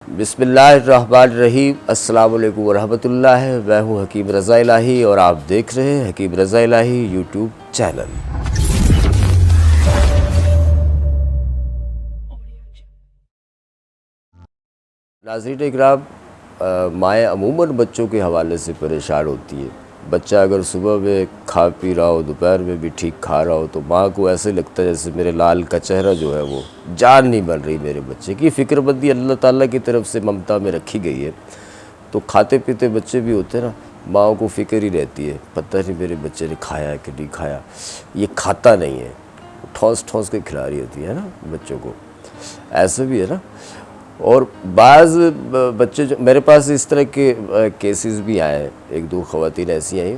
बिस्मिल्लाहिर्रहमानिर्रहीम। अस्सलाम वालेकुम वरहमतुल्लाह। मैं हूँ हकीम रज़ा इलाही और आप देख रहे हैं हकीम रज़ा इलाही यूट्यूब चैनल। नाज़रीन इकराम, माएँ अमूमन बच्चों के हवाले से परेशान होती है। बच्चा अगर सुबह में खा पी रहा हो, दोपहर में भी ठीक खा रहा हो, तो माँ को ऐसे लगता है जैसे मेरे लाल का चेहरा जो है वो जान नहीं बन रही मेरे बच्चे की। फ़िक्रमंदी अल्लाह ताला की तरफ से ममता में रखी गई है। तो खाते पीते बच्चे भी होते हैं ना, माँ को फ़िक्र ही रहती है, पता नहीं मेरे बच्चे ने खाया है कि नहीं खाया। ये खाता नहीं है, ठौंस ठौंस के खिला रही होती है ना बच्चों को। ऐसा भी है ना। और बाज़ बच्चे जो मेरे पास इस तरह के केसेस भी आए हैं, एक दो ख़वातीन ऐसी आई,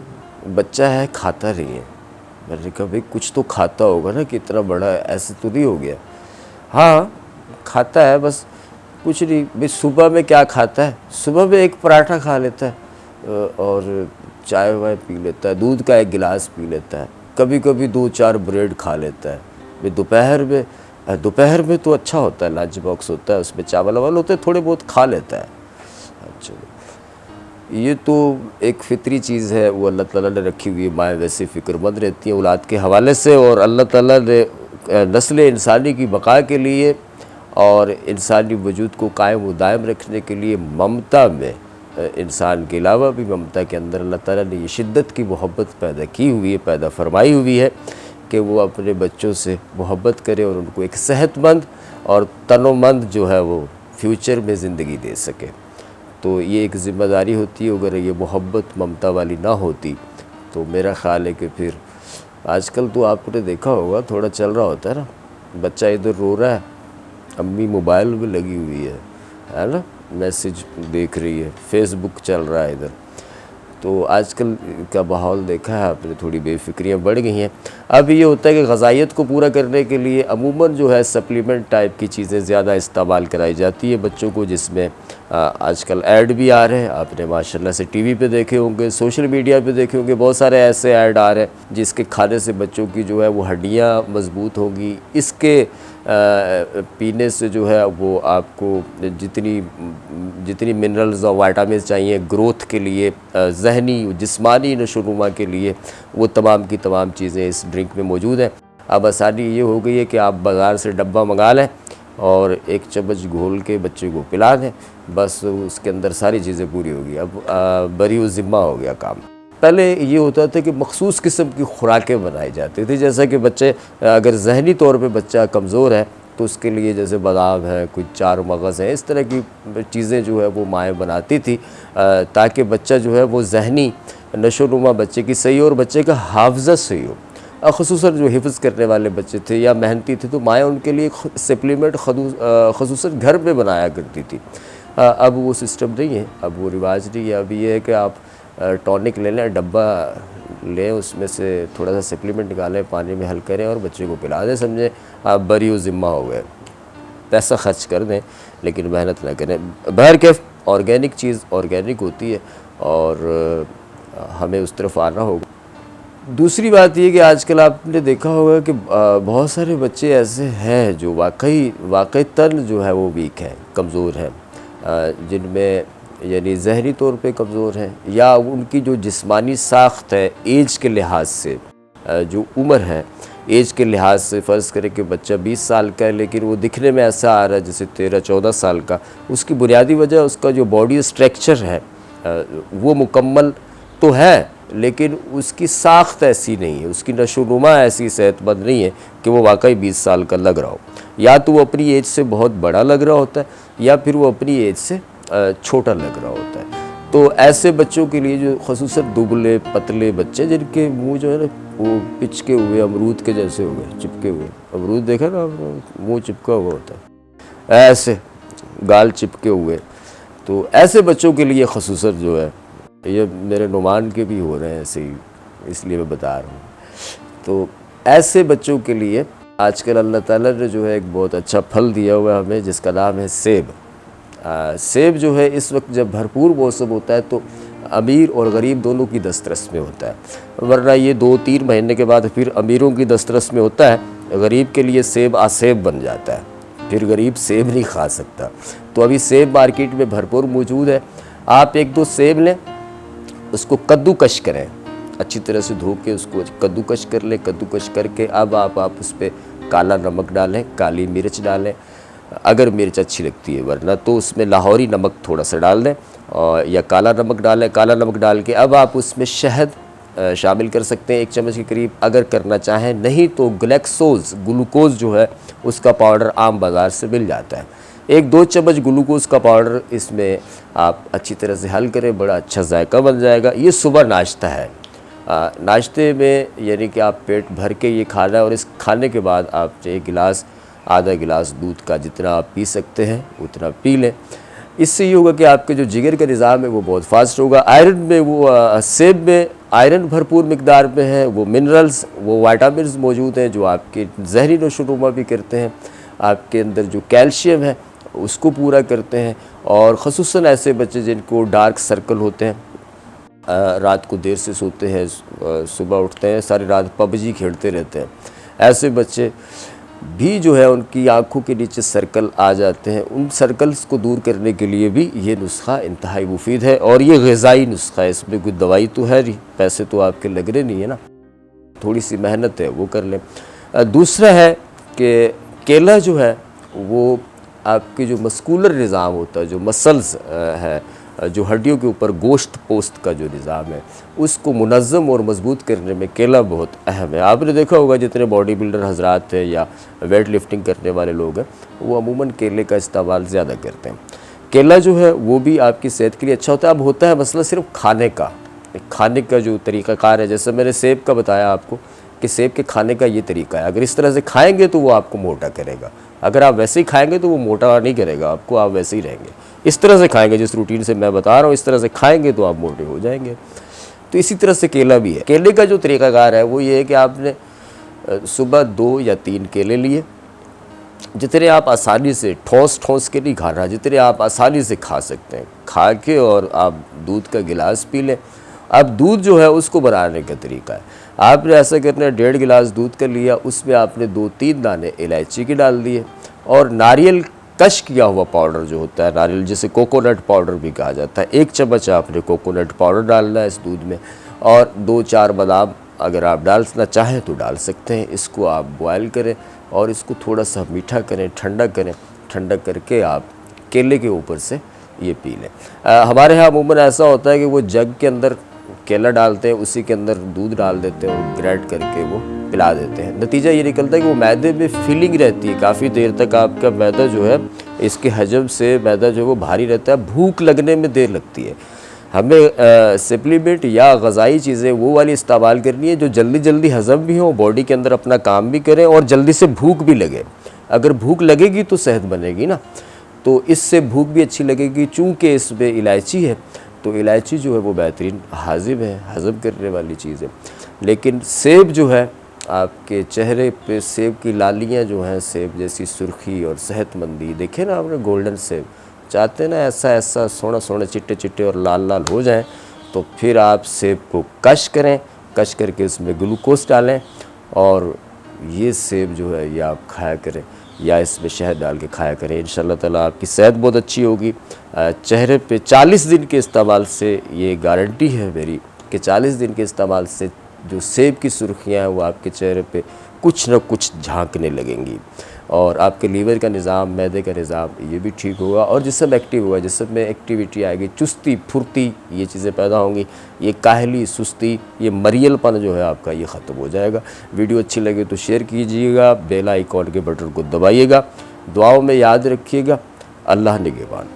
बच्चा है खाता नहीं है। मैंने कहा भाई कुछ तो खाता होगा ना कि इतना बड़ा ऐसे तो नहीं हो गया। हाँ खाता है, बस कुछ नहीं। भाई सुबह में क्या खाता है? सुबह में एक पराठा खा लेता है और चाय वाय पी लेता है, दूध का एक गिलास पी लेता है, कभी कभी 2-4 ब्रेड खा लेता है। भाई दोपहर में तो अच्छा होता है, लंच बॉक्स होता है, उसमें चावल वावल होते हैं, थोड़े बहुत खा लेता है। अच्छा, ये तो एक फ़ितरी चीज़ है, वो अल्लाह ताला ने रखी हुई है। माएँ वैसे फ़िक्रमंद रहती हैं औलाद के हवाले से, और अल्लाह ताला ने नस्ल इंसानी की बका के लिए और इंसानी वजूद को कायम व दायम रखने के लिए ममता में, इंसान के अलावा भी ममता के अंदर अल्लाह ताला ने ये शिद्दत की मोहब्बत पैदा की हुई है, पैदा फरमाई हुई है कि वो अपने बच्चों से मोहब्बत करे और उनको एक सेहतमंद और तनोमंद जो है वो फ्यूचर में ज़िंदगी दे सके। तो ये एक ज़िम्मेदारी होती है। अगर ये मोहब्बत ममता वाली ना होती तो मेरा ख़्याल है कि फिर आजकल तो आपने देखा होगा, थोड़ा चल रहा होता है ना, बच्चा इधर रो रहा है, अम्मी मोबाइल में लगी हुई है ना, मैसेज देख रही है, फेसबुक चल रहा है इधर। तो आजकल का माहौल देखा है आपने, थोड़ी बेफिक्रियाँ बढ़ गई हैं। अब ये होता है कि ग़ज़ाइयत को पूरा करने के लिए अमूमन जो है सप्लीमेंट टाइप की चीज़ें ज़्यादा इस्तेमाल कराई जाती है बच्चों को, जिसमें आजकल ऐड भी आ रहे हैं। आपने माशाल्लाह से टीवी पे देखे होंगे, सोशल मीडिया पे देखे होंगे, बहुत सारे ऐसे ऐड आ रहे हैं जिसके खाने से बच्चों की जो है वो हड्डियाँ मज़बूत होंगी, इसके पीने से जो है वो आपको जितनी मिनरल्स और विटामिन्स चाहिए ग्रोथ के लिए, ज़हनी जिस्मानी नशोनुमा के लिए, वो तमाम की तमाम चीज़ें इस ड्रिंक में मौजूद हैं। अब आसानी ये हो गई है कि आप बाज़ार से डब्बा मंगा लें और एक चम्मच घोल के बच्चे को पिला दें, बस उसके अंदर सारी चीज़ें पूरी होगी। अब बरी ज़िम्मा हो गया काम। पहले ये होता था कि मखसूस किस्म की खुराकें बनाई जाती थी, जैसा कि बच्चे अगर जहनी तौर पे बच्चा कमज़ोर है तो उसके लिए जैसे बादाम है, कुछ चार मगज़ है, इस तरह की चीज़ें जो है वो माएँ बनाती थी ताकि बच्चा जो है वो जहनी नशोनुमा बच्चे की सही हो और बच्चे का हाफ़ज़ा सही हो। ख़ुसूसन जो हिफ्ज़ करने वाले बच्चे थे या मेहनती थे तो माएँ उनके लिए सप्लीमेंट ख़ुसूसन घर पे बनाया करती थी। अब वो सिस्टम नहीं है, अब वो रिवाज नहीं है। अब ये है कि आप टॉनिक ले लें, डब्बा लें, उसमें से थोड़ा सा सप्लीमेंट निकालें, पानी में हल करें और बच्चे को पिला दें, समझें आप बरी व ज़िम्मा हो गए। पैसा खर्च कर दें लेकिन मेहनत ना करें। बहरकैफ़ ऑर्गेनिक चीज़ ऑर्गेनिक होती है और हमें उस तरफ आना होगा। दूसरी बात ये कि आजकल आपने देखा होगा कि बहुत सारे बच्चे ऐसे हैं जो वाक़ईतन जो है वो वीक हैं, कमज़ोर हैं, जिनमें यानी ज़हनी तौर पे कमज़ोर हैं या उनकी जो जिस्मानी साख्त है एज के लिहाज से, जो उम्र है एज के लिहाज से, फ़र्ज़ करें कि बच्चा 20 साल का है लेकिन वो दिखने में ऐसा आ रहा है जैसे 13-14 साल का। उसकी बुनियादी वजह उसका जो बॉडी स्ट्रक्चर है वो मुकम्मल तो है लेकिन उसकी साख्त ऐसी नहीं है, उसकी नशोनुमा ऐसी सेहतमंद नहीं है कि वो वाकई 20 साल का लग रहा हो। या तो वो अपनी एज से बहुत बड़ा लग रहा होता है या फिर वो अपनी एज से छोटा लग रहा होता है। तो ऐसे बच्चों के लिए जो ख़ुसूसन दुबले पतले बच्चे जिनके मुंह जो है ना वो पिचके हुए अमरूद के जैसे हो गए, चिपके हुए, अमरूद देखा ना, मुंह चिपका हुआ होता है, ऐसे गाल चिपके हुए, तो ऐसे बच्चों के लिए ख़ुसूसन जो है, ये मेरे नुमान के भी हो रहे हैं ऐसे ही, इसलिए मैं बता रहा हूँ। तो ऐसे बच्चों के लिए आजकल अल्लाह ताला ने जो है एक बहुत अच्छा फल दिया हुआ है हमें, जिसका नाम है सेब। सेब जो है इस वक्त जब भरपूर मौसम होता है तो अमीर और गरीब दोनों की दस्तरस में होता है, वरना ये 2-3 महीने के बाद फिर अमीरों की दस्तरस में होता है, गरीब के लिए सेब आसेब बन जाता है। फिर गरीब सेब नहीं खा सकता। तो अभी सेब मार्केट में भरपूर मौजूद है। आप 1-2 सेब लें, उसको कद्दूकश करें, अच्छी तरह से धो के उसको कद्दूकश कर लें। कद्दूकश करके अब आप उस पर काला नमक डालें, काली मिर्च डालें, अगर मिर्च अच्छी लगती है, वरना तो उसमें लाहौरी नमक थोड़ा सा डाल दें और या काला नमक डालें। काला नमक डाल के अब आप उसमें शहद शामिल कर सकते हैं 1 चम्मच के करीब, अगर करना चाहें। नहीं तो ग्लूकोज़ जो है उसका पाउडर आम बाज़ार से मिल जाता है। 1-2 चम्मच ग्लूकोज़ का पाउडर इसमें आप अच्छी तरह से हल करें, बड़ा अच्छा जायका बन जाएगा। ये सुबह नाश्ता है। नाश्ते में यानी कि आप पेट भर के ये खाना है और इस खाने के बाद आप 1 गिलास आधा गिलास दूध का जितना आप पी सकते हैं उतना पी लें। इससे ये होगा कि आपके जो जिगर का निज़ाम है वो बहुत फास्ट होगा। आयरन में सेब में आयरन भरपूर मिकदार में है, वो मिनरल्स, वो विटामिन्स मौजूद हैं जो आपके जहरी नशोनुमा भी करते हैं, आपके अंदर जो कैल्शियम है उसको पूरा करते हैं। और ख़ुसूसन ऐसे बच्चे जिनको डार्क सर्कल होते हैं, रात को देर से सोते हैं, सुबह उठते हैं, सारी रात पबजी खेलते रहते हैं, ऐसे बच्चे भी जो है उनकी आँखों के नीचे सर्कल आ जाते हैं। उन सर्कल्स को दूर करने के लिए भी ये नुस्खा इंतहाई मुफीद है और ये ग़िज़ाई नुस्खा है, इसमें कोई दवाई तो है नहीं, पैसे तो आपके लग रहे नहीं है ना, थोड़ी सी मेहनत है वो कर लें। दूसरा है कि केला जो है वो आपके जो मस्कुलर निज़ाम होता है, जो मसल्स है, जो हड्डियों के ऊपर गोश्त पोस्ट का जो निज़ाम है, उसको मुनज़्ज़म और मजबूत करने में केला बहुत अहम है। आपने देखा होगा जितने बॉडी बिल्डर हजरात हैं या वेट लिफ्टिंग करने वाले लोग हैं वो अमूमन केले का इस्तेमाल ज़्यादा करते हैं। केला जो है वो भी आपकी सेहत के लिए अच्छा होता है। अब होता है मसला सिर्फ खाने का जो तरीक़ाकार है, जैसे मैंने सेब का बताया आपको कि सेब के खाने का ये तरीका है, अगर इस तरह से खाएँगे तो वो आपको मोटा करेगा, अगर आप वैसे ही खाएँगे तो वो मोटा नहीं करेगा आपको, आप वैसे ही रहेंगे। इस तरह से खाएंगे जिस रूटीन से मैं बता रहा हूँ, इस तरह से खाएंगे तो आप मोटे हो जाएंगे। तो इसी तरह से केला भी है। केले का जो तरीक़ाकार है वो ये है कि आपने सुबह 2 या 3 केले लिए, जितने आप आसानी से ठोस के नहीं खाना, जितने आप आसानी से खा सकते हैं, खा के और आप दूध का गिलास पी लें। अब दूध जो है उसको बनाने का तरीका है, आपने ऐसा करना है, 1.5 गिलास दूध का लिया, उसमें आपने 2-3 दाने इलायची के डाल दिए और नारियल कश किया हुआ पाउडर जो होता है, नारियल जिसे कोकोनट पाउडर भी कहा जाता है, 1 चम्मच आपने कोकोनट पाउडर डालना है इस दूध में और 2-4 बादाम अगर आप डालना चाहें तो डाल सकते हैं। इसको आप बॉयल करें और इसको थोड़ा सा मीठा करें, ठंडा करें, ठंडा करके आप केले के ऊपर से ये पी लें। हमारे यहाँ अमूमन ऐसा होता है कि वो जग के अंदर केला डालते हैं, उसी के अंदर दूध डाल देते हैं और ग्राइंड करके वो पिला देते हैं। नतीजा ये निकलता है कि वो मैदे में फीलिंग रहती है, काफ़ी देर तक आपका मैदा जो है, इसके हजम से मैदा जो है वो भारी रहता है, भूख लगने में देर लगती है। हमें सप्लीमेंट या ग़िज़ाई चीज़ें वो वाली इस्तेमाल करनी है जो जल्दी जल्दी हज़म भी हो, बॉडी के अंदर अपना काम भी करें और जल्दी से भूख भी लगे। अगर भूख लगेगी तो सेहत बनेगी ना, तो इससे भूख भी अच्छी लगेगी। चूँकि इसमें इलायची है तो इलायची जो है वो बेहतरीन हाजिम है, हज़म करने वाली चीज़ है। लेकिन सेब जो है आपके चेहरे पे सेब की लालियाँ जो हैं, सेब जैसी सुर्खी और सेहतमंदी, देखें ना आपने गोल्डन सेब, चाहते हैं ना ऐसा सोना चिट्टे चिट्टे और लाल लाल हो जाएं, तो फिर आप सेब को कश करें, कश करके उसमें ग्लूकोज डालें और ये सेब जो है ये आप खाया करें या इसमें शहद डाल के खाया करें। इंशाअल्लाह ताला आपकी सेहत बहुत अच्छी होगी। चेहरे पे 40 दिन के इस्तेमाल से ये गारंटी है मेरी कि 40 दिन के इस्तेमाल से जो सेब की सुर्खियाँ हैं वो आपके चेहरे पे कुछ न कुछ झांकने लगेंगी और आपके लीवर का निज़ाम, मैदे का निज़ाम ये भी ठीक होगा और जिस्म एक्टिव होगा, जिस्म में एक्टिविटी आएगी, चुस्ती फुर्ती ये चीज़ें पैदा होंगी, ये काहली सुस्ती, ये मरियलपन जो है आपका ये ख़त्म हो जाएगा। वीडियो अच्छी लगे तो शेयर कीजिएगा, बेल आइकॉन के बटन को दबाइएगा, दुआओं में याद रखिएगा। अल्लाह निगहबान।